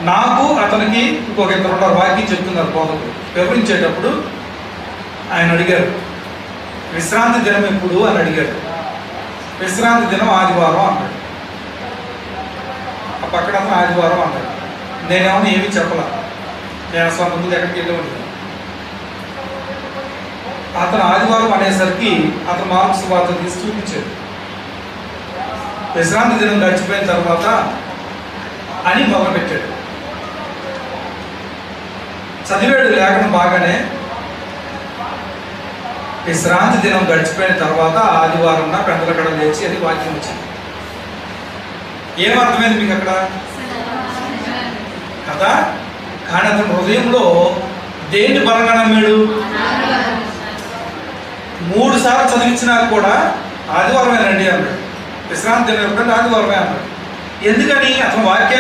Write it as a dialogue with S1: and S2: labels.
S1: నాకు అతనికి ఇంకొక ఇద్దరు ఉన్నారు, వాక్యం చెప్తున్నారు బోధకులు. వివరించేటప్పుడు ఆయన అడిగారు, విశ్రాంతి దినం ఎప్పుడు అని అడిగారు. విశ్రాంతి దినం ఆదివారం అన్నాడు. ఆ పక్కన అతను ఆదివారం అన్నాడు. నేనేమో ఏమీ చెప్పలా, నేను అసలు ముందు ఎక్కడికి వెళ్ళేవాడిని. అతను ఆదివారం అనేసరికి అతను మార్క్స్ వార్త తీసి చూపించాడు. విశ్రాంతి దినం గడిచిపోయిన తర్వాత అని మొదలుపెట్టాడు. చదివాడు లేఖనం బాగానే. విశ్రాంతి దినం గడిచిపోయిన తర్వాత ఆదివారం పెద్దల కడ లేచి అని వాక్యం వచ్చింది. ఏమర్థమైంది మీకు అక్కడ కదా? కానీ అతను హృదయంలో దేని బలంగా నమ్మాడు? 3 సార్లు చదివించినా కూడా ఆదివారమేనండి అన్నాడు. విశ్రాంతి దినం ఎప్పుడంటే ఆదివారమే అన్నాడు. ఎందుకని? అతను వాక్యాన్ని